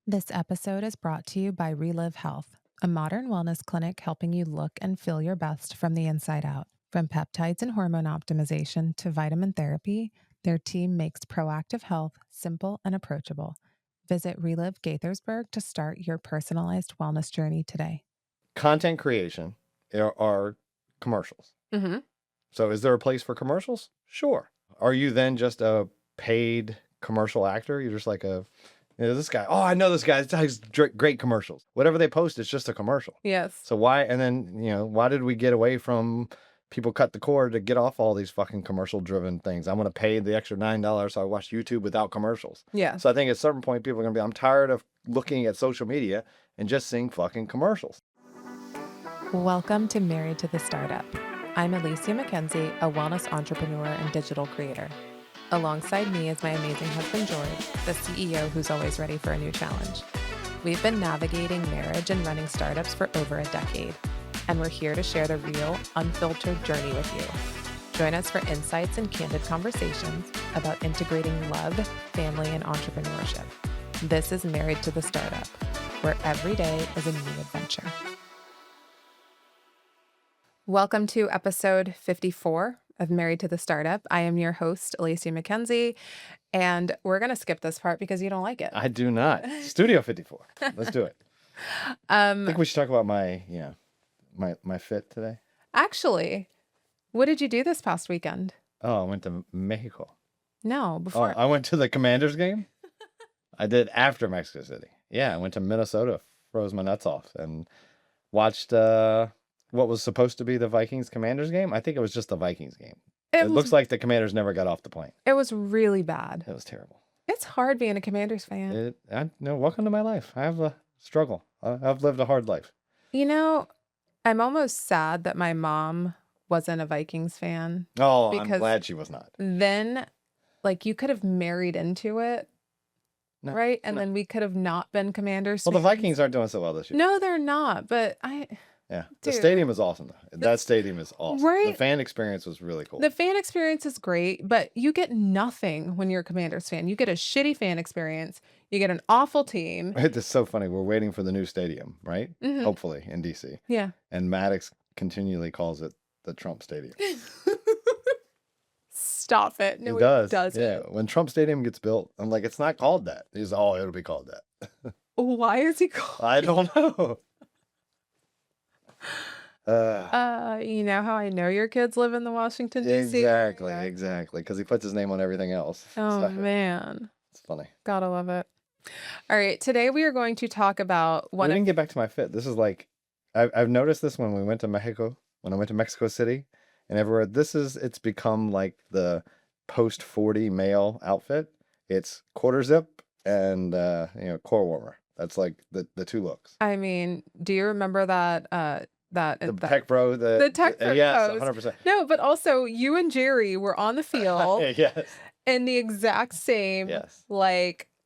This episode is brought to you by Relive Health, a modern wellness clinic helping you look and feel your best from the inside out. From peptides and hormone optimization to vitamin therapy, their team makes proactive health simple and approachable. Visit Relive Gaithersburg to start your personalized wellness journey today. Content creation are commercials. Mm-hmm. So is there a place for commercials? Sure. Are you then just a paid commercial actor? You're just like this guy. Oh, I know this guy. This guy's great commercials. Whatever they post, it's just a commercial. Yes. So why, and then, why did we get away from people cut the cord to get off all these fucking commercial driven things? I'm going to pay the extra $9 so I watch YouTube without commercials. Yeah. So I think at a certain point, people are going to be, I'm tired of looking at social media and just seeing fucking commercials. Welcome to Married to the Startup. I'm Alicia McKenzie, a wellness entrepreneur and digital creator. Alongside me is my amazing husband, George, the CEO who's always ready for a new challenge. We've been navigating marriage and running startups for over a decade, and we're here to share the real, unfiltered journey with you. Join us for insights and candid conversations about integrating love, family, and entrepreneurship. This is Married to the Startup, where every day is a new adventure. Welcome to episode 54 of Married to the Startup. I am your host, Alicia McKenzie, and we're going to skip this part because you don't like it. I do not. Studio 54. Let's do it. I think we should talk about my fit today. Actually, what did you do this past weekend? Oh, I went to Mexico. No, before. Oh, I went to the Commanders game. I did after Mexico City. Yeah, I went to Minnesota, froze my nuts off, and watched what was supposed to be the Vikings-Commanders game. I think it was just the Vikings game. It looks like the Commanders never got off the plane. It was really bad. It was terrible. It's hard being a Commanders fan. Welcome to my life. I have a struggle. I've lived a hard life. You know, I'm almost sad that my mom wasn't a Vikings fan. Oh, I'm glad she was not. Then, you could have married into it, right? And then we could have not been Commanders fans. The Vikings aren't doing so well this year. No, they're not, but Yeah, the stadium is awesome, though. That stadium is awesome. Right? The fan experience was really cool. The fan experience is great, but you get nothing when you're a Commanders fan. You get a shitty fan experience. You get an awful team. It's so funny. We're waiting for the new stadium, right? Mm-hmm. Hopefully in D.C. Yeah. And Maddox continually calls it the Trump Stadium. Stop it. No, it does. It doesn't. Yeah. When Trump Stadium gets built, I'm like, it's not called that. He's it'll be called that. Why is he called I don't know. You know how I know your kids live in the Washington, D.C. Exactly. Because he puts his name on everything else. Oh, man. It's funny. Gotta love it. All right. Today we are going to talk about we didn't get back to my fit. This is I've noticed this when we went to Mexico, when I went to Mexico City and everywhere. It's become like the post 40 male outfit. It's quarter zip and, core warmer. That's like the two looks. I mean, do you remember that the tech bro, the tech bro yes, pose. 100%. No, but also you and Jerry were on the field yes, in the exact same yes,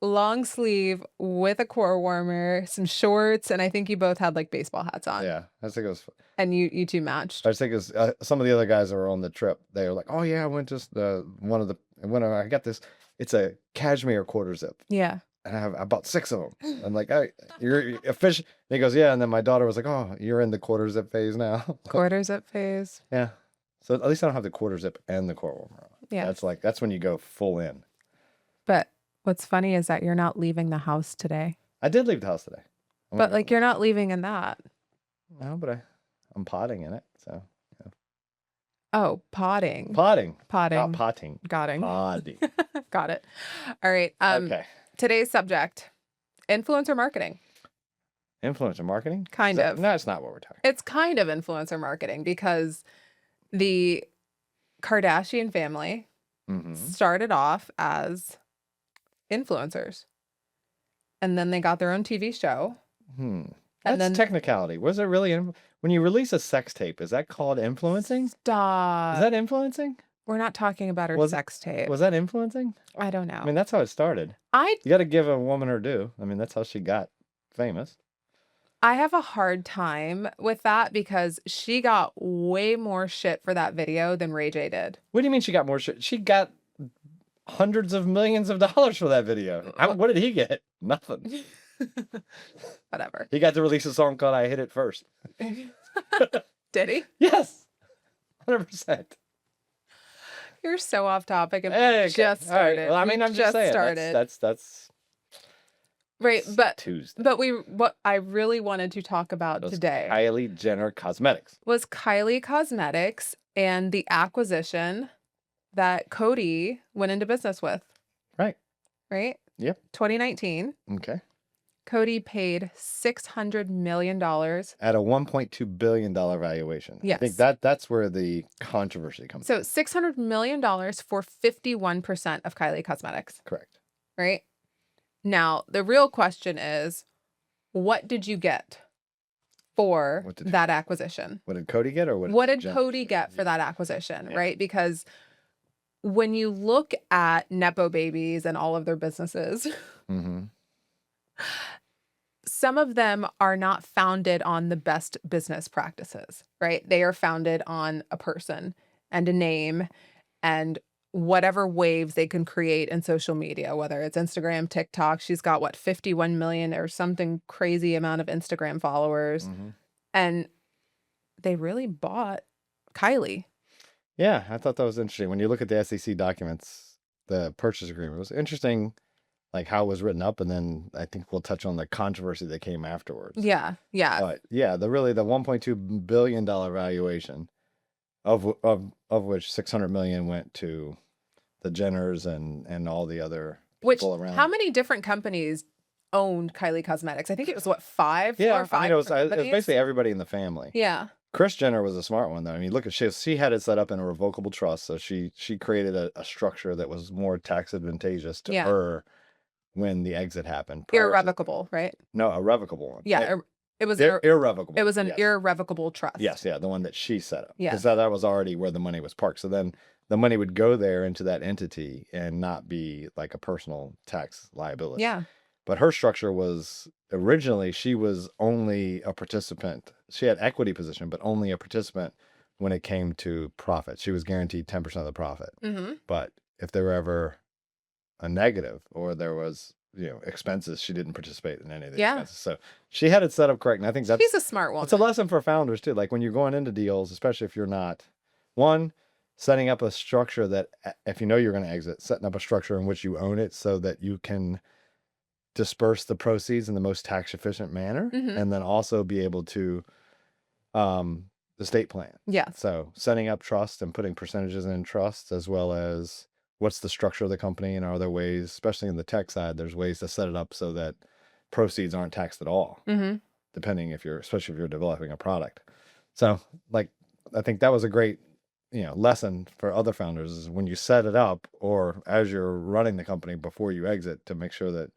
long sleeve with a core warmer, some shorts, and I think you both had baseball hats on. Yeah, I think it was. And you two matched. I think it was some of the other guys that were on the trip. They were like, "Oh yeah, I went to I got this. It's a cashmere quarter zip." Yeah. And I bought 6 of them. I'm like, "Hey, you're a fish." And he goes, "Yeah." And then my daughter was like, "Oh, you're in the quarter zip phase now." Quarter zip phase. Yeah. So at least I don't have the quarter zip and the core warmer on. Yeah. That's when you go full in. But what's funny is that you're not leaving the house today. I did leave the house today. But you're not leaving in that. No, but I'm potting in it. So. Yeah. Oh, potting. Potting. Not potting. Potting. Got it. All right. Okay. Today's subject, influencer marketing. Influencer marketing? Kind of. No, it's not what we're talking. It's kind of influencer marketing because the Kardashian family started off as influencers. And then they got their own TV show. That's technicality. Was it really? When you release a sex tape, is that called influencing? Stop. Is that influencing? We're not talking about her sex tape. Was that influencing? I don't know. I mean, that's how it started. You got to give a woman her due. I mean, that's how she got famous. I have a hard time with that because she got way more shit for that video than Ray J did. What do you mean she got more shit? She got hundreds of millions of dollars for that video. What did he get? Nothing. Whatever. He got to release a song called "I Hit It First." Did he? Yes, 100%. You're so off topic and Hey, just all right. started. Well, I mean, We I'm just saying started. that's Right, but Tuesday. what I really wanted to talk about Those today Kylie Jenner Cosmetics. was Kylie Cosmetics and the acquisition that Coty went into business with, Right. right? Yep. 2019. Okay. Coty paid $600 million. At a $1.2 billion valuation. I think Yes. that's where the controversy comes So in. $600 million for 51% of Kylie Cosmetics, Correct. right? Now, the real question is, what did you get for that acquisition? What did Coty get, or what did Coty get for that acquisition, right? Because when you look at Nepo babies and all of their businesses, Mm-hmm. some of them are not founded on the best business practices, right? They are founded on a person and a name and whatever waves they can create in social media, whether it's Instagram, TikTok. She's got what, 51 million or something crazy amount of Instagram followers. Mm-hmm. And they really bought Kylie. Yeah, I thought that was interesting. When you look at the SEC documents, the purchase agreement was interesting, like how it was written up, and then I think we'll touch on the controversy that came afterwards. Yeah. But yeah, the $1.2 billion valuation, of which 600 million went to the Jenners and all the other people around. How many different companies owned Kylie Cosmetics? I think it was what, five? Yeah, Four or five. I mean, it was basically everybody in the family. Yeah. Kris Jenner was a smart one, though. I mean, look at she had it set up in a revocable trust, so she created a structure that was more tax advantageous to her when the exit happened. Irrevocable, right? No, a revocable one. Yeah, it was irrevocable. It was an irrevocable trust. Yes, yeah, the one that she set up. Yeah, because that was already where the money was parked. So then the money would go there into that entity and not be like a personal tax liability. Yeah. But her structure was originally she was only a participant. She had equity position, but only a participant when it came to profit. She was guaranteed 10% of the profit. Mm-hmm. But if there were ever a negative or there was, expenses, she didn't participate in any of the expenses. So she had it set up correct. And I think she's a smart woman. It's a lesson for founders too. Like when you're going into deals, especially if you're not setting up a structure that if you know you're going to exit, setting up a structure in which you own it so that you can disperse the proceeds in the most tax efficient manner, and then also be able to estate plan. Yeah. So setting up trust and putting percentages in trust, as well as what's the structure of the company, and are there ways, especially in the tech side, there's ways to set it up so that proceeds aren't taxed at all, depending especially if you're developing a product. So like, I think that was a great, lesson for other founders is when you set it up or as you're running the company before you exit to make sure that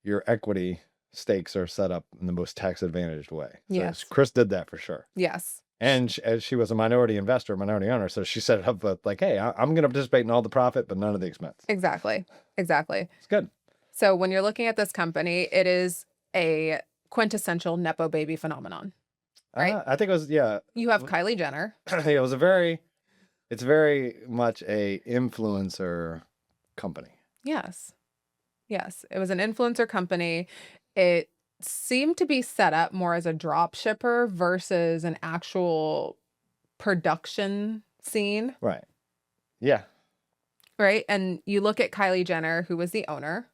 your equity stakes are set up in the most tax advantaged way. So yes. Kris did that for sure. Yes. And as she was a minority investor, minority owner, so she set it up with like, hey, I'm going to participate in all the profit, but none of the expense. Exactly. It's good. So when you're looking at this company, it is a quintessential Nepo baby phenomenon, right? I think it was, yeah. You have Kylie Jenner. It's very much a influencer company. Yes. Yes. It was an influencer company. It seemed to be set up more as a drop shipper versus an actual production scene. Right. Yeah. Right. And you look at Kylie Jenner, who was the owner,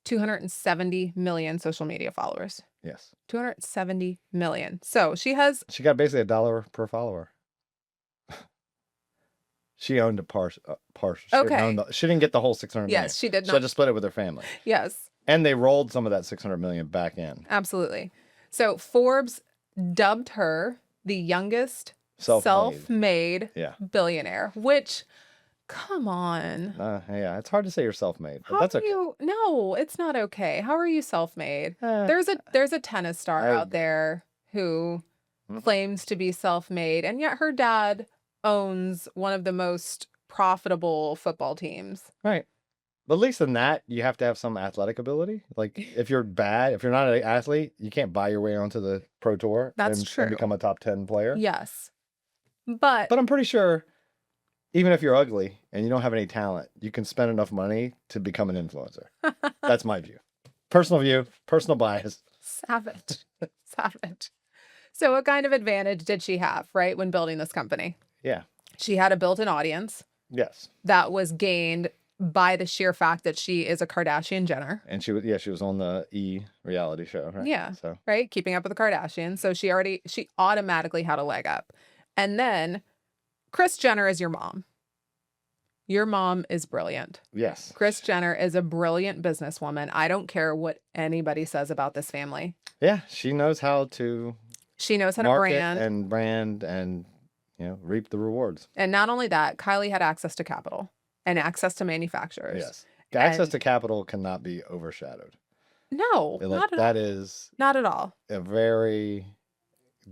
270 million social media followers. Yes. 270 million. So she got basically $1 per follower. She owned a partial. Okay. She didn't get the whole 600 million. Yes, she did not. She had to split it with her family. Yes. And they rolled some of that 600 million back in. Absolutely. So Forbes dubbed her the youngest self-made billionaire, which, come on. Yeah, it's hard to say you're self-made, but that's okay. No, it's not okay. How are you self-made? There's a tennis star out there who claims to be self-made, and yet her dad owns one of the most profitable football teams. Right. But at least in that, you have to have some athletic ability. Like if you're not an athlete, you can't buy your way onto the pro tour. That's true. And become a top 10 player. Yes. But I'm pretty sure even if you're ugly and you don't have any talent, you can spend enough money to become an influencer. That's my view. Personal view, personal bias. Savage. Savage. So what kind of advantage did she have, right, when building this company? Yeah. She had a built-in audience Yes. that was gained by the sheer fact that she is a Kardashian Jenner. And she was on the reality show, right? Yeah. So Right? Keeping up with the Kardashians. So she automatically had a leg up. And then Kris Jenner is your mom. Your mom is brilliant. yes. Kris Jenner is a brilliant businesswoman. I don't care what anybody says about this family. Yeah, she knows how to She knows how to market brand. and reap the rewards. And not only that, Kylie had access to capital and access to manufacturers. Yes. Access And to capital cannot be overshadowed. no, not at That all. is Not at all. a very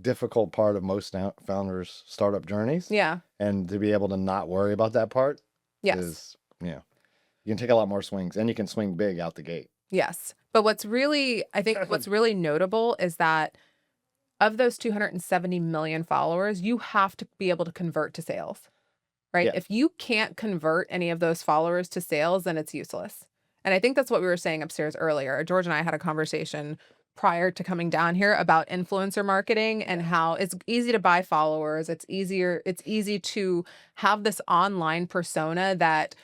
difficult part of most founders' startup journeys. Yeah. And to be able to not worry about that part Yes. is, you can take a lot more swings and you can swing big out the gate. Yes. But I think what's really notable is that of those 270 million followers, you have to be able to convert to sales, right? Yeah. If you can't convert any of those followers to sales, then it's useless. And I think that's what we were saying upstairs earlier. George and I had a conversation prior to coming down here about influencer marketing and how it's easy to buy followers. It's easy to have this online persona that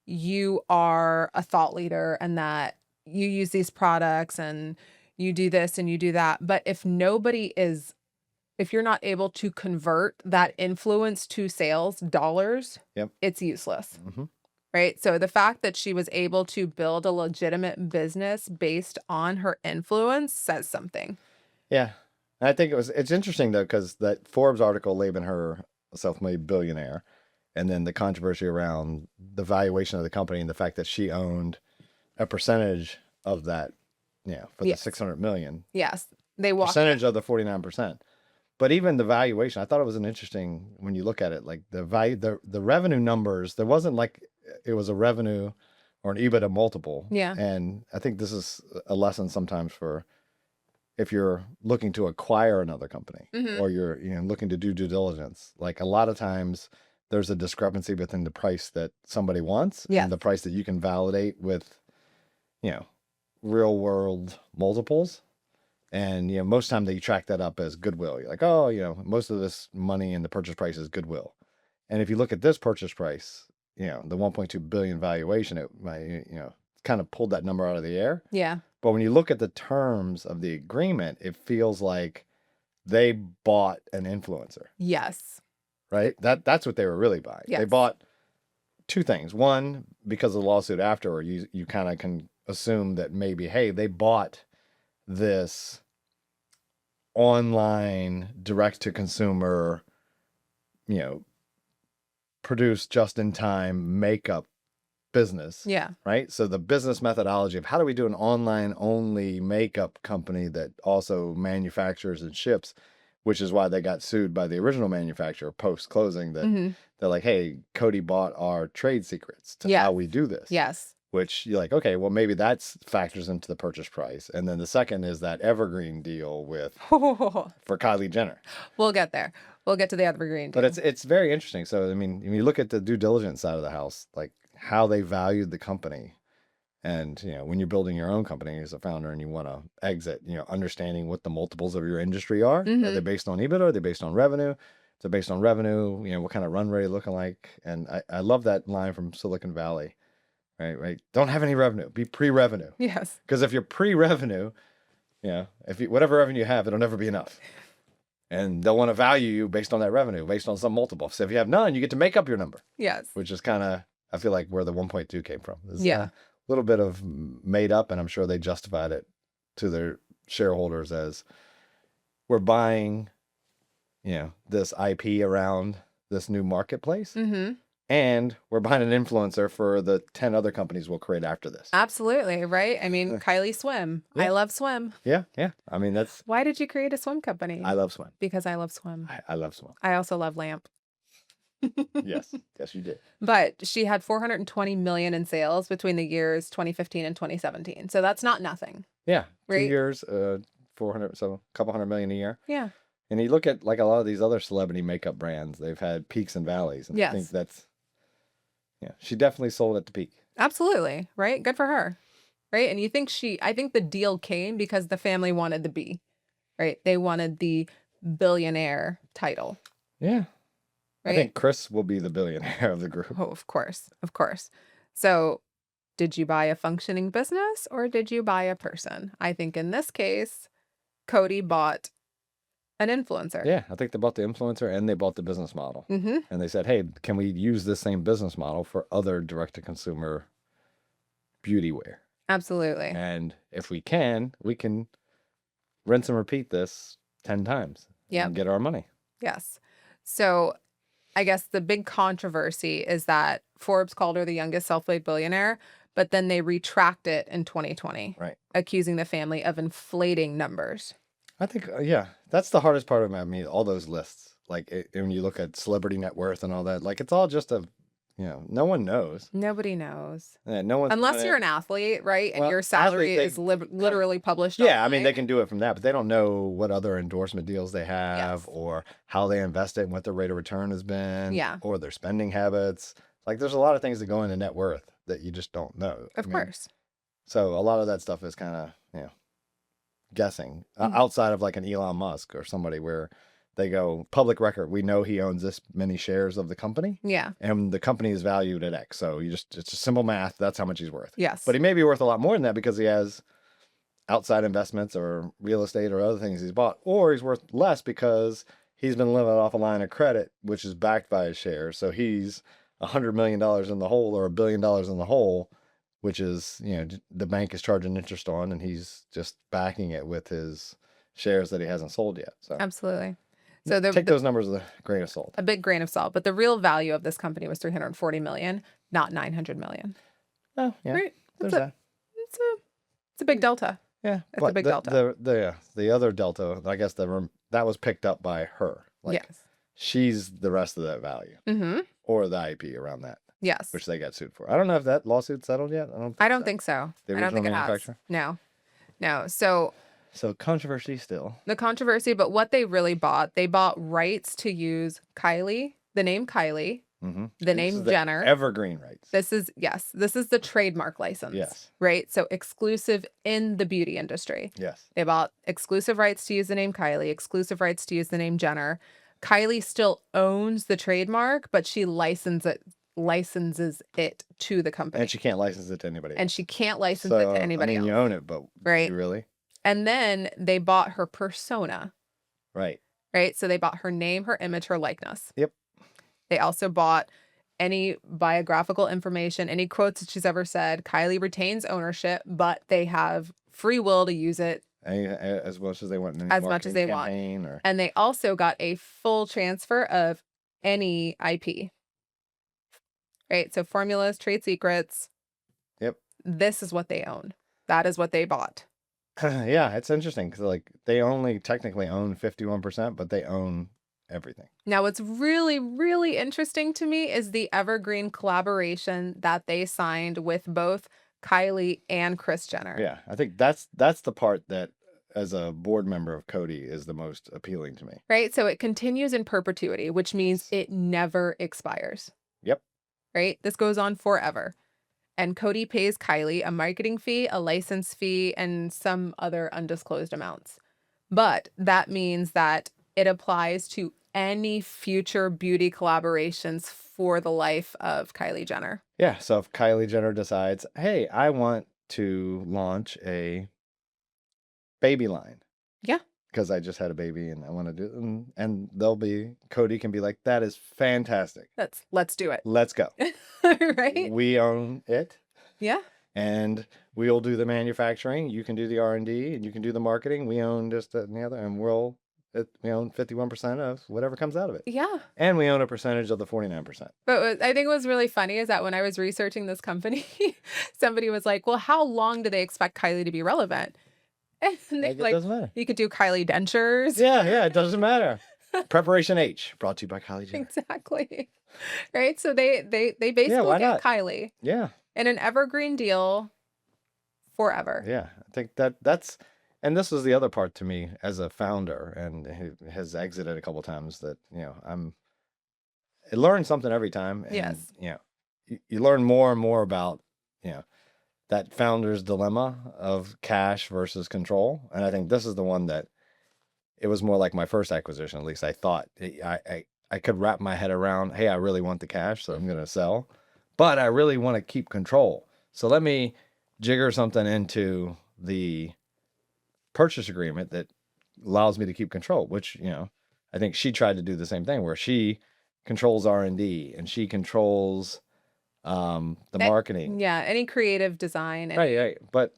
you are a thought leader and that you use these products and you do this and you do that. But if you're not able to convert that influence to sales dollars, Yep. it's useless. Mm-hmm. Right. So the fact that she was able to build a legitimate business based on her influence says something. Yeah. And I think it's interesting though, because that Forbes article labeling her a self-made billionaire, and then the controversy around the valuation of the company and the fact that she owned a percentage of that, for the Yes. 600 million. Yes. They walked. Percentage of the 49%. But even the valuation, I thought it was an interesting, when you look at it, like the value, the revenue numbers, there wasn't like it was a revenue or an EBITDA multiple. Yeah. And I think this is a lesson sometimes for if you're looking to acquire another company Mhm. or you're looking to do due diligence. Like a lot of times there's a discrepancy between the price that somebody wants Yes. and the price that you can validate with, real world multiples. And, most time they track that up as goodwill. You're like, oh, most of this money in the purchase price is goodwill. And if you look at this purchase price, the 1.2 billion valuation, it might, kind of pulled that number out of the air. Yeah. But when you look at the terms of the agreement, it feels like they bought an influencer, Yes. right? That's what they were really buying. They Yes. bought two things. One, because of the lawsuit afterward, you kind of can assume that maybe, hey, they bought this online direct to consumer, produced just in time makeup business. Yeah. Right. So the business methodology of how do we do an online only makeup company that also manufactures and ships, which is why they got sued by the original manufacturer post closing, that Mhm. they're like, hey, Coty bought our trade secrets to Yes. how we do this. Yes. Which you're like, okay, well, maybe that's factors into the purchase price. And then the second is that evergreen deal for Kylie Jenner. We'll get there. We'll get to the evergreen. But it's very interesting. So, I mean, when you look at the due diligence side of the house, like how they valued the company. And, when you're building your own company as a founder and you want to exit, understanding what the multiples of your industry are. Mhm. Are they based on EBITDA? Are they based on revenue? If they're based on revenue, what kind of run rate looking like? And I love that line from Silicon Valley. Right. Don't have any revenue. Be pre-revenue. Yes. Because if you're pre-revenue, whatever revenue you have, it'll never be enough. And they'll want to value you based on that revenue, based on some multiple. So if you have none, you get to make up your number. Yes. Which is kind of, I feel like, where the 1.2 came from. It's Yeah. a little bit of made up, and I'm sure they justified it to their shareholders as we're buying, this IP around this new marketplace. Mm-hmm. And we're buying an influencer for the 10 other companies we'll create after this. Absolutely. Right. I mean, Kylie Swim. Yeah. I love swim. Yeah. I mean, Why did you create a swim company? I love swim. Because I love swim. I love swim. I also love lamp. Yes, you did. But she had 420 million in sales between the years 2015 and 2017. So that's not nothing. Yeah. Right? 2 years, 400, so a couple $100 million a year. Yeah. And you look at like a lot of these other celebrity makeup brands, they've had peaks and valleys. And Yes. I think she definitely sold at the peak. Absolutely. Right. Good for her. right? And I think the deal came because the family wanted the B, right? They wanted the billionaire title, Yeah. I right? think Chris will be the billionaire of the group. Oh, of course, of course. So, did you buy a functioning business or did you buy a person? I think in this case, Coty bought an influencer. Yeah, I think they bought the influencer and they bought the business model. Mm-hmm. And they said, hey, can we use this same business model for other direct-to-consumer beauty wear? Absolutely. And if we can rinse and repeat this 10 times Yep. and get our money. Yes. So I guess the big controversy is that Forbes called her the youngest self-made billionaire, but then they retract it in 2020, Right. accusing the family of inflating numbers. I think, yeah, that's the hardest part about me, all those lists. Like, when you look at celebrity net worth and all that, like, it's all just no one knows. Nobody knows. Yeah, no one's Unless doing you're it. an athlete, right? And Well, your salary athlete, is literally published Yeah, I mean, they online. can do it from that, but they don't know what other endorsement deals they have Yes. or how they invest it and what their rate of return has been Yeah. or their spending habits. Like, there's a lot of things that go into net worth that you just don't know. Of course. So a lot of that stuff is kind of, guessing outside of like an Elon Musk or somebody where they go public record. We know he owns this many shares of the company. Yeah. And the company is valued at X. So it's just simple math. That's how much he's worth. Yes. But he may be worth a lot more than that because he has outside investments or real estate or other things he's bought, or he's worth less because he's been living off a line of credit, which is backed by his shares. So he's $100 million in the hole or $1 billion in the hole, which is, the bank is charging interest on, and he's just backing it with his shares that he hasn't sold yet. So Absolutely. So take those numbers with a grain of salt. A big grain of salt, but the real value of this company was 340 million, not 900 million. Oh, yeah. Right? There's that. It's a big delta. Yeah, It's but a big delta. The other delta, I guess that was picked up by her. Like, Yes. she's the rest of that value, Mm-hmm. or the IP around that, Yes. which they got sued for. I don't know if that lawsuit settled yet. I don't think so. The I don't think it original has. manufacturer? No. So controversy still. the controversy, but what they really bought, they bought rights to use Kylie, the name Kylie, Mm-hmm. the name Jenner. Evergreen rights. This is the trademark license. Yes. Right? So exclusive in the beauty industry. Yes. They bought exclusive rights to use the name Kylie, exclusive rights to use the name Jenner. Kylie still owns the trademark, but she licenses it to the company. And she can't license it to anybody else. And she can't license it to anybody else. You own it, but Right. you really? And then they bought her persona. Right. Right? So they bought her name, her image, her likeness. Yep. They also bought any biographical information, any quotes that she's ever said. Kylie retains ownership, but they have free will to use it As much as they want. In as much as they want. And they also got a full transfer of any IP. Right? So formulas, trade secrets. Yep. This is what they own. That is what they bought. Yeah, it's interesting because like they only technically own 51%, but they own everything. Now, what's really, really interesting to me is the evergreen collaboration that they signed with both Kylie and Kris Jenner. Yeah, I think that's the part that, as a board member of Coty, is the most appealing to me. Right? So it continues in perpetuity, which means it never expires. Yep. Right? This goes on forever. And Coty pays Kylie a marketing fee, a license fee, and some other undisclosed amounts. But that means that it applies to any future beauty collaborations for the life of Kylie Jenner. Yeah, so if Kylie Jenner decides, hey, I want to launch a baby line. Yeah. Because I just had a baby and I want to do it. And Coty can be like, that is fantastic. Let's do it. Let's go. Right? We own it. Yeah. And we'll do the manufacturing. You can do the R&D and you can do the marketing. We own just that and the other. And we own 51% of whatever comes out of it. Yeah. And we own a percentage of the 49%. But I think what's really funny is that when I was researching this company, somebody was like, well, how long do they expect Kylie to be relevant? And It doesn't matter. You could do Kylie dentures. Yeah, it doesn't matter. Preparation H, brought to you by Kylie Jenner. Exactly. Right? So they basically why get not? Kylie Yeah. in an evergreen deal forever. Yeah, I think that's, and this was the other part to me as a founder, and who has exited a couple times, that I learn something every time. And, Yes. You learn more and more about that founder's dilemma of cash versus control. And I think this is the one that it was more like my first acquisition. At least I thought I could wrap my head around, hey, I really want the cash, so I'm going to sell, but I really want to keep control. So let me jigger something into the purchase agreement that allows me to keep control, which, you know, I think she tried to do the same thing where she controls R&D and she controls the marketing. Yeah, any creative design. Right. But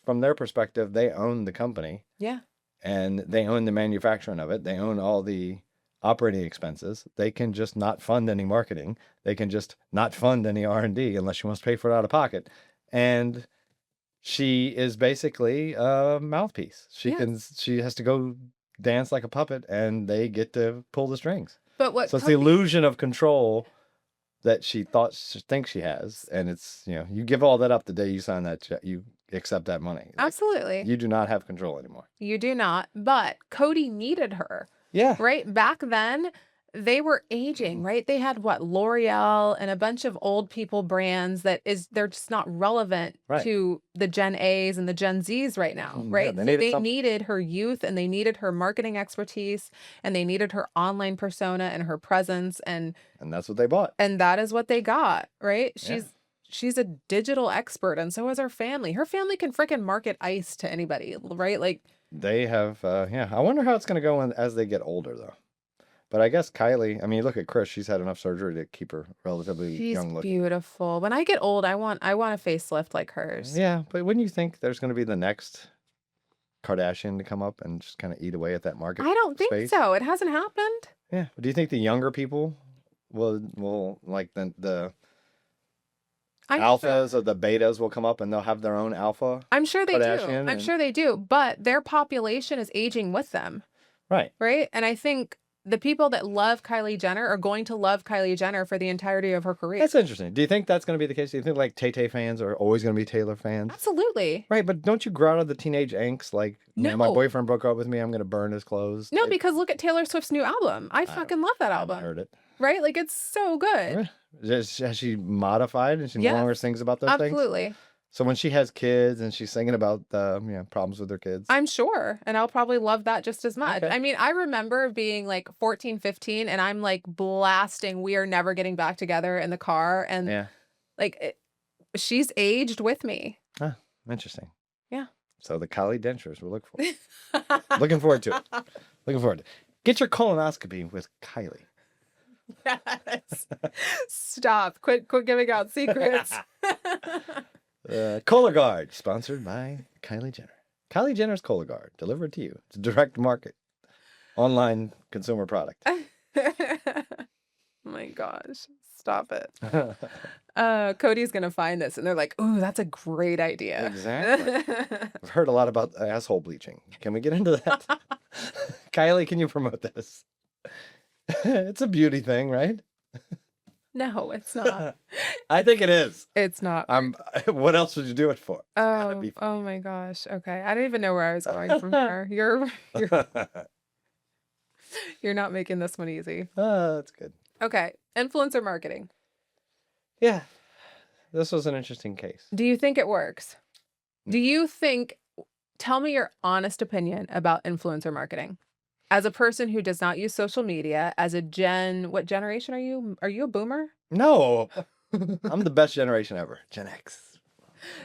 from their perspective, they own the company. Yeah. And they own the manufacturing of it. They own all the operating expenses. They can just not fund any marketing. They can just not fund any R&D unless she wants to pay for it out of pocket. And she is basically a mouthpiece. She has to go dance like a puppet, and they get to pull the strings. But what? So it's the illusion of control that she thinks she has, and it's, you know, you give all that up the day you sign that check, you accept that money. Like, absolutely. you do not have control anymore. You do not. But Coty needed her. Yeah. Right? Back then, they were aging, right? They had what? L'Oreal and a bunch of old people brands they're just not relevant to the Gen A's and the Gen Z's right now, right? Yeah, they needed her youth, and they needed her marketing expertise, and they needed her online persona and her presence, and that's what they bought. And that is what they got, right? She's a digital expert, and so is her family. Her family can freaking market ice to anybody, right? Like, they have, I wonder how it's going to go as they get older, though. But I guess Kylie, I mean, look at Chris. She's had enough surgery to keep her relatively young looking. She's beautiful. When I get old, I want a facelift like hers. Yeah, but wouldn't you think there's going to be the next Kardashian to come up and just kind of eat away at that market? I don't think so. It hasn't happened. Yeah. But do you think the younger people will like the alphas or the betas will come up and they'll have their own alpha? I'm sure they do. I'm sure they do. But their population is aging with them. Right. Right. And I think the people that love Kylie Jenner are going to love Kylie Jenner for the entirety of her career. That's interesting. Do you think that's going to be the case? Do you think like Tay-Tay fans are always going to be Taylor fans? Absolutely. Right, but don't you grow out of the teenage angst like, no. My boyfriend broke up with me, I'm going to burn his clothes? No, because look at Taylor Swift's new album. I fucking love that album. I heard it. Right? Like, it's so good. Has she modified and she no longer sings about those things? Absolutely. So when she has kids and she's singing about problems with her kids. I'm sure. And I'll probably love that just as much. Okay. I mean, I remember being like 14, 15, and I'm like blasting "We Are Never Getting Back Together" in the car. And she's aged with me. Ah, interesting. Yeah. So the Kylie dentures we'll look for. Looking forward to it. Looking forward to it. Get your colonoscopy with Kylie. Yes. Stop. Quit giving out secrets. Cologuard, sponsored by Kylie Jenner. Kylie Jenner's Cologuard, delivered to you. It's a direct market, online consumer product. Oh my gosh. Stop it. Cody's going to find this, and they're like, ooh, that's a great idea. Exactly. I've heard a lot about asshole bleaching. Can we get into that? Kylie, can you promote this? It's a beauty thing, right? No, it's not. I think it is. It's not. What else would you do it for? Oh my gosh. Okay. I don't even know where I was going from here. You're not making this one easy. That's good. Okay. Influencer marketing. Yeah. This was an interesting case. Do you think it works? Tell me your honest opinion about influencer marketing. As a person who does not use social media, as what generation are you? Are you a boomer? No. I'm the best generation ever. Gen X.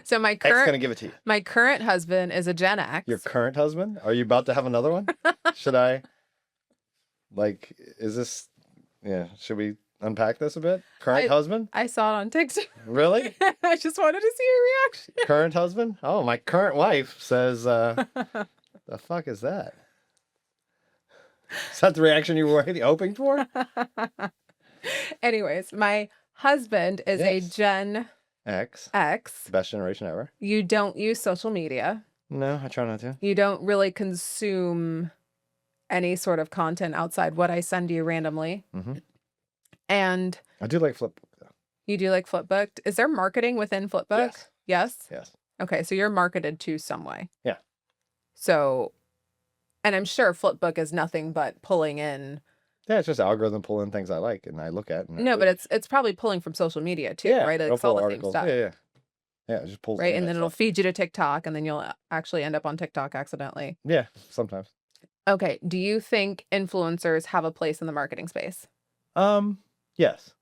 So X gonna give it to you. My current husband is a Gen X. Your current husband? Are you about to have another one? Should I? Is this? Yeah. Should we unpack this a bit? Current husband? I saw it on TikTok. Really? I just wanted to see your reaction. Current husband? Oh, my current wife says, the fuck is that? Is that the reaction you were hoping for? Anyways, my husband is a Gen X. Best generation ever. You don't use social media. No, I try not to. You don't really consume any sort of content outside what I send you randomly. Mm-hmm. And I do like Flipbook, though. You do like Flipbook? Is there marketing within Flipbook? Yes? Yes. Okay, so you're marketed to some way. Yeah. So, and I'm sure Flipbook is nothing but pulling in. Yeah, it's just algorithm pulling things I like and I look at. No, but it's probably pulling from social media too, right? Like, it's all the same stuff. Yeah. Yeah, it just pulls right? in And that then it'll stuff. feed you to TikTok, and then you'll actually end up on TikTok accidentally. Yeah, sometimes. Okay. Do you think influencers have a place in the marketing space? Yes.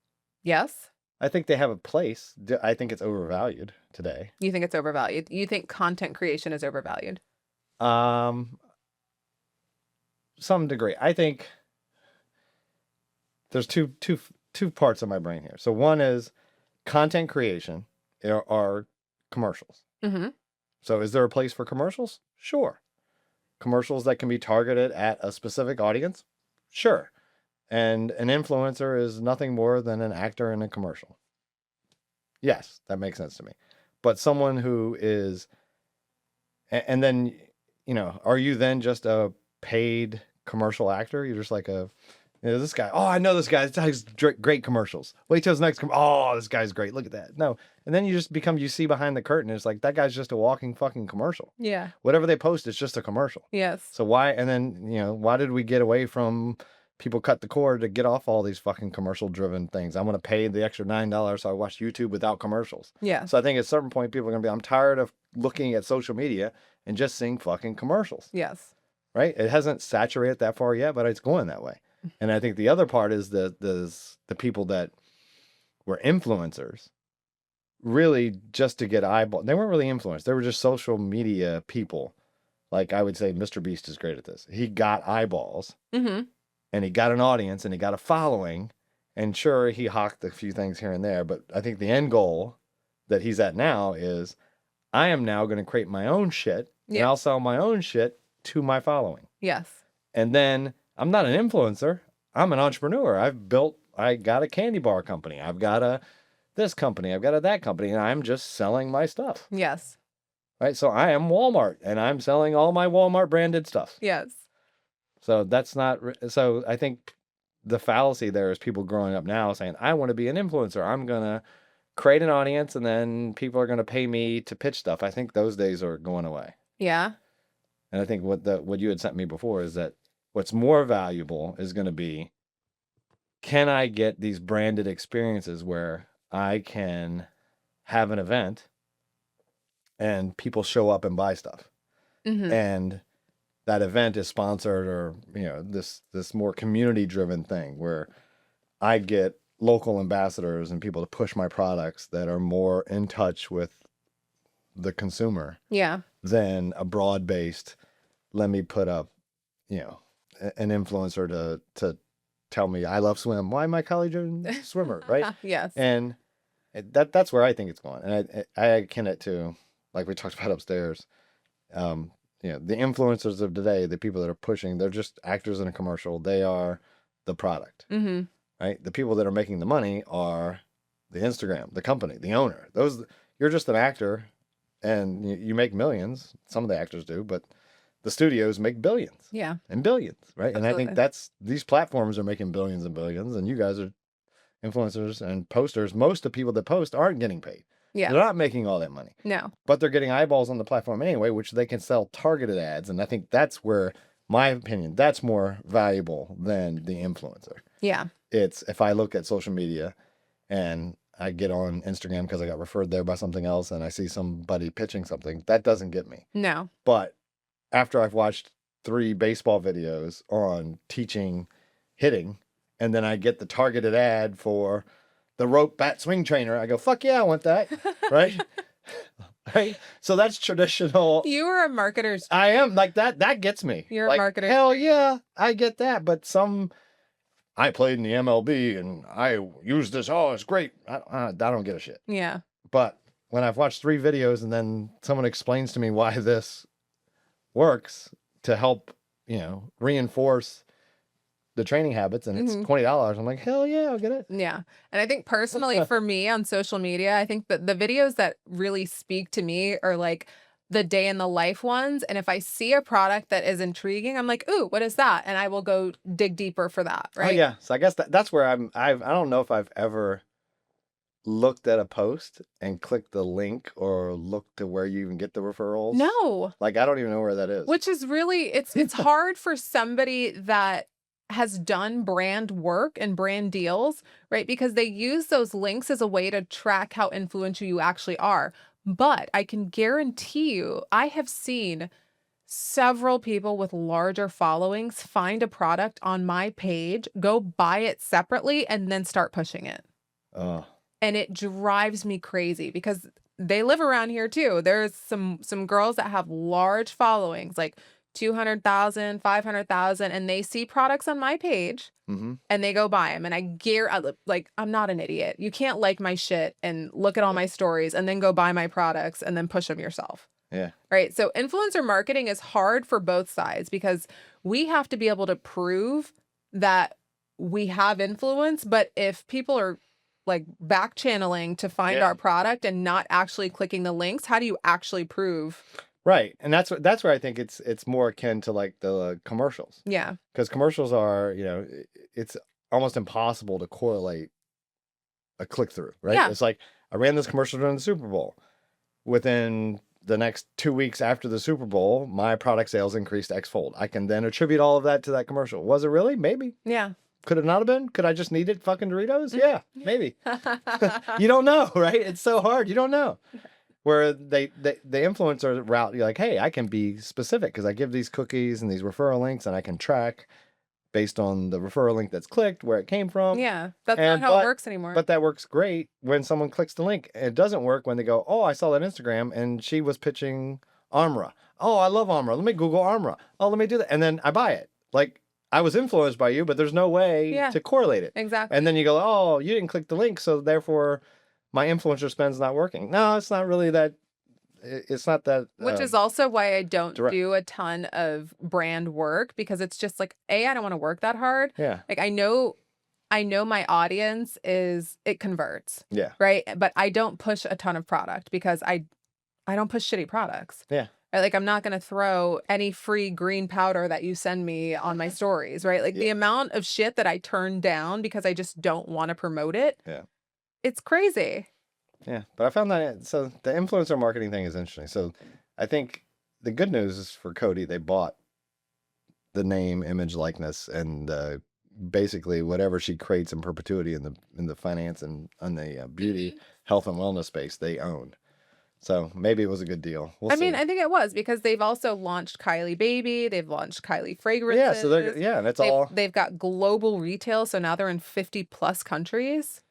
Yes? I think they have a place. I think it's overvalued today. You think it's overvalued? You think content creation is overvalued? Um, some degree. I think there's two parts of my brain here. So one is content creation are commercials. Mm-hmm. So is there a place for commercials? Sure. Commercials that can be targeted at a specific audience? Sure. And an influencer is nothing more than an actor in a commercial. Yes, that makes sense to me. But someone who is, and then, are you then just a paid commercial actor? You're just like this guy. Oh, I know this guy. This guy's great commercials. Wait till his next. Oh, this guy's great. Look at that. No. And then you see behind the curtain. It's like, that guy's just a walking fucking commercial. Yeah. Whatever they post, it's just a commercial. Yes. So why, and then, why did we get away from people cut the cord to get off all these fucking commercial driven things? I'm going to pay the extra $9 so I watch YouTube without commercials. Yeah. So I think at a certain point, people are going to be, I'm tired of looking at social media and just seeing fucking commercials. Yes. Right? It hasn't saturated that far yet, but it's going that way. And I think the other part is the people that were influencers really just to get eyeball. They weren't really influenced. They were just social media people. Like I would say Mr. Beast is great at this. He got eyeballs Mm-hmm. and he got an audience and he got a following. And sure, he hawked a few things here and there. But I think the end goal that he's at now is I am now going to create my own shit and I'll sell my own shit to my following. Yes. And then I'm not an influencer. I'm an entrepreneur. I got a candy bar company. I've got this company. I've got that company. And I'm just selling my stuff. Yes. Right. So I am Walmart and I'm selling all my Walmart branded stuff. Yes. So that's not, so I think the fallacy there is people growing up now saying, I want to be an influencer. I'm going to create an audience and then people are going to pay me to pitch stuff. I think those days are going away. Yeah. And I think what you had sent me before is that what's more valuable is going to be, can I get these branded experiences where I can have an event and people show up and buy stuff. Mm-hmm. And that event is sponsored or, this more community driven thing where I get local ambassadors and people to push my products that are more in touch with the consumer. Yeah. Than a broad based, let me put up, an influencer to tell me I love swim. Why am I college swimmer? Right. Yes. And that's where I think it's going. And I akin it to, like we talked about upstairs, the influencers of today, the people that are pushing, they're just actors in a commercial. They are the product, Mm-hmm. right? The people that are making the money are the Instagram, the company, the owner. You're just an actor and you make millions. Some of the actors do, but the studios make billions. Yeah. And billions, right? Absolutely. And I think these platforms are making billions and billions, and you guys are influencers and posters. Most of the people that post aren't getting paid. Yeah. They're not making all that money. No. But they're getting eyeballs on the platform anyway, which they can sell targeted ads. And I think that's where, my opinion, that's more valuable than the influencer. Yeah. It's if I look at social media and I get on Instagram because I got referred there by something else and I see somebody pitching something, that doesn't get me. No. But after I've watched 3 baseball videos on teaching hitting, and then I get the targeted ad for the rope bat swing trainer, I go, fuck yeah, I want that. Right? Right? So that's traditional. You were a marketer's. I am like that. That gets me. You're like, a marketer. Hell yeah, I get that. But I played in the MLB and I used this. Oh, it's great. I don't give a shit. Yeah. But when I've watched 3 videos and then someone explains to me why this works to help, reinforce the training habits and it's $20, I'm like, hell yeah, I'll get it. Yeah. And I think personally for me on social media, I think that the videos that really speak to me are like the day in the life ones. And if I see a product that is intriguing, I'm like, ooh, what is that? And I will go dig deeper for that. Right. Oh, yeah. So I guess that's where I don't know if I've ever looked at a post and clicked the link or looked to where you even get the referrals. No. Like, I don't even know where that is. Which is really, it's hard for somebody that has done brand work and brand deals, right? Because they use those links as a way to track how influential you actually are. But I can guarantee you, I have seen several people with larger followings find a product on my page, go buy it separately, and then start pushing it. Oh, And it drives me crazy because they live around here too. There's some girls that have large followings, like 200,000, 500,000, and they see products on my page mm-hmm. and they go buy them. And I like, I'm not an idiot. You can't like my shit and look at all my stories and then go buy my products and then push them yourself. Yeah. Right. So influencer marketing is hard for both sides because we have to be able to prove that we have influence. But if people are like back channeling to find our product and not actually clicking the links, how do you actually prove? Right. And that's where I think it's more akin to like the commercials. Yeah. Because commercials are, it's almost impossible to correlate a click through, right? Yeah. It's like I ran this commercial during the Super Bowl. Within the next 2 weeks after the Super Bowl, my product sales increased X-fold. I can then attribute all of that to that commercial. Was it really? Maybe. Yeah. Could it not have been? Could I just needed fucking Doritos? Yeah, maybe. You don't know, right? It's so hard. You don't know. Where the influencer route, you're like, hey, I can be specific because I give these cookies and these referral links and I can track based on the referral link that's clicked, where it came from. Yeah, that's not how it works anymore. But that works great when someone clicks the link. It doesn't work when they go, oh, I saw that Instagram and she was pitching Armra. Oh, I love Armra. Let me Google Armra. Oh, let me do that. And then I buy it. Like, I was influenced by you, but there's no way to correlate it. Exactly. And then you go, oh, you didn't click the link, so therefore my influencer spend's not working. No, it's not really that. It's not that. Which is also why I don't do a ton of brand work because it's just like, I don't want to work that hard. Yeah. Like I know my audience it converts. Yeah. Right. But I don't push a ton of product because I don't push shitty products. Yeah. Right? Like I'm not going to throw any free green powder that you send me on my stories. Right. Like the amount of shit that I turn down because I just don't want to promote it. Yeah. It's crazy. Yeah, but I found that so the influencer marketing thing is interesting. So I think the good news is for Coty, they bought the name, image, likeness, and basically whatever she creates in perpetuity in the finance and on the beauty, health, and wellness space, they own. So maybe it was a good deal. We'll see. I think it was because they've also launched Kylie Baby. They've launched Kylie fragrances. Yeah, so and it's they've got global retail. So now they're in 50 plus countries.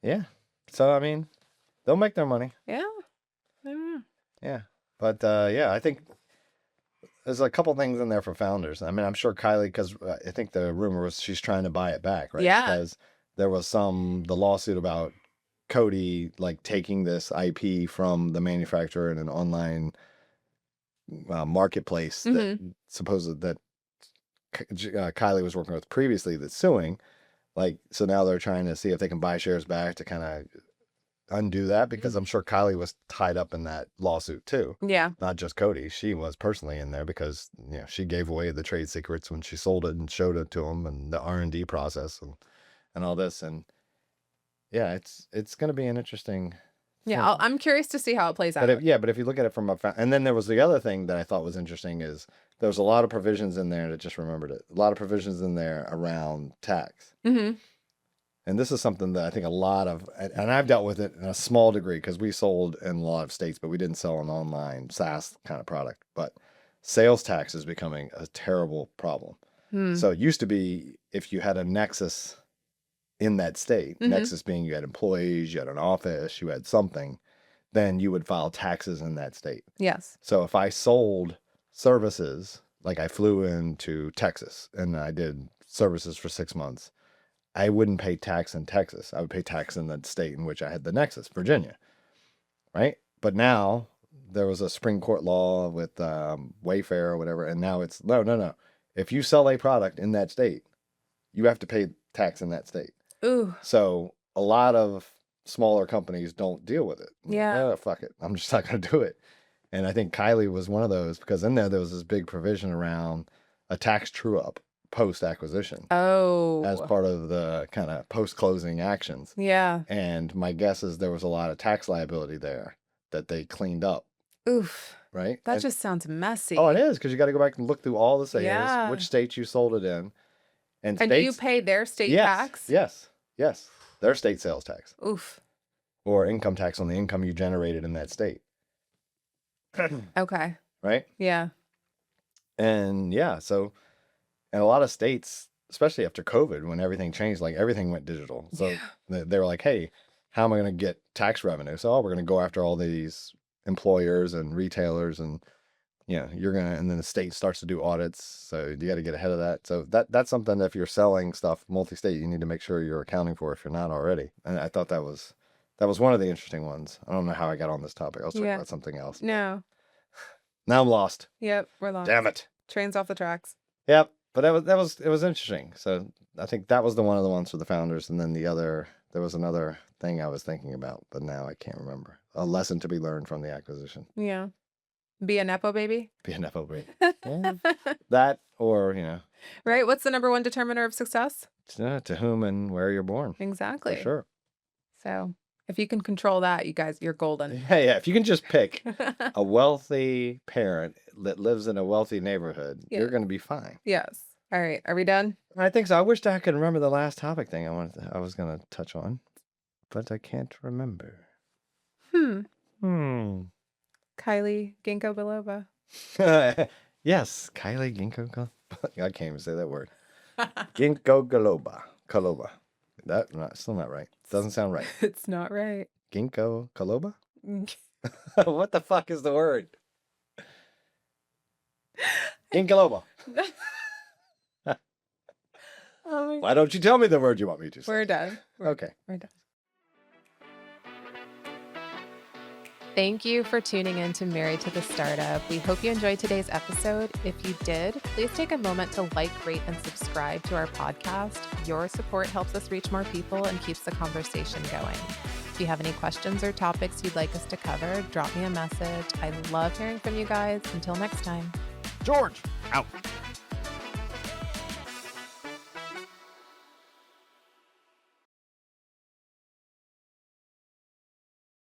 Yeah. So I mean, they'll make their money. Yeah. Yeah. But I think there's a couple things in there for founders. I mean, I'm sure Kylie, because I think the rumor was she's trying to buy it back, right? Yeah. Because there was the lawsuit about Coty like taking this IP from the manufacturer in an online marketplace that supposed that Kylie was working with previously that's suing. Like, so now they're trying to see if they can buy shares back to kind of undo that because I'm sure Kylie was tied up in that lawsuit too. Yeah. Not just Coty. She was personally in there because, she gave away the trade secrets when she sold it and showed it to them and the R&D process and all this. And yeah, it's going to be an interesting. Yeah. I'm curious to see how it plays out. But if you look at it from and then there was the other thing that I thought was interesting is there was a lot of provisions in there that just remembered it. A lot of provisions in there around tax. Mm-hmm. And this is something that I think a lot of, and I've dealt with it in a small degree because we sold in a lot of states, but we didn't sell an online SaaS kind of product. But sales tax is becoming a terrible problem. So it used to be if you had a nexus in that state, nexus being you had employees, you had an office, you had something, then you would file taxes in that state. Yes. So if I sold services, like I flew into Texas and I did services for 6 months, I wouldn't pay tax in Texas. I would pay tax in the state in which I had the nexus, Virginia, right? But now there was a Supreme Court law with Wayfair or whatever, and now it's no. If you sell a product in that state, you have to pay tax in that state. Ooh. So a lot of smaller companies don't deal with it. Yeah. Oh, fuck it. I'm just not going to do it. And I think Kylie was one of those because in there was this big provision around a tax true-up post-acquisition. Oh. As part of the kind of post-closing actions. Yeah. And my guess is there was a lot of tax liability there that they cleaned up. Oof. Right? That just sounds messy. Oh, it is, because you got to go back and look through all the sales, which states you sold it in. And do you pay their state tax? Yes. Their state sales tax. Oof. Or income tax on the income you generated in that state. Okay. right? Yeah. And yeah, so in a lot of states, especially after COVID, when everything changed, like everything went digital. So they were like, hey, how am I going to get tax revenue? So we're going to go after all these employers and retailers, and you're going to, and then the state starts to do audits. So you got to get ahead of that. So that's something that if you're selling stuff multi-state, you need to make sure you're accounting for if you're not already. And I thought that was one of the interesting ones. I don't know how I got on this topic. I was talking about something else. No. Now I'm lost. Yep, we're lost. Damn it. Trains off the tracks. Yep. But it was interesting. So I think that was one of the ones for the founders. And then there was another thing I was thinking about, but now I can't remember. A lesson to be learned from the acquisition. Yeah. Be a Nepo baby. Be a Nepo baby. Yeah. That, or, Right. What's the number one determiner of success? To whom and where you're born. Exactly. For sure. So if you can control that, you guys, you're golden. Yeah. If you can just pick a wealthy parent that lives in a wealthy neighborhood, you're going to be fine. Yes. All right. Are we done? I think so. I wish I could remember the last topic thing I was going to touch on, but I can't remember. Kylie Ginkgo biloba. Yes, Kylie Ginkgo. I can't even say that word. Ginkgo biloba. Still not right. Doesn't sound right. It's not right. Ginkgo biloba. What the fuck is the word? Ginkgo biloba. Why don't you tell me the word you want me to say? We're done. Okay. We're done. Thank you for tuning in to Married to the Startup. We hope you enjoyed today's episode. If you did, please take a moment to like, rate, and subscribe to our podcast. Your support helps us reach more people and keeps the conversation going. If you have any questions or topics you'd like us to cover, drop me a message. I love hearing from you guys. Until next time. George, out.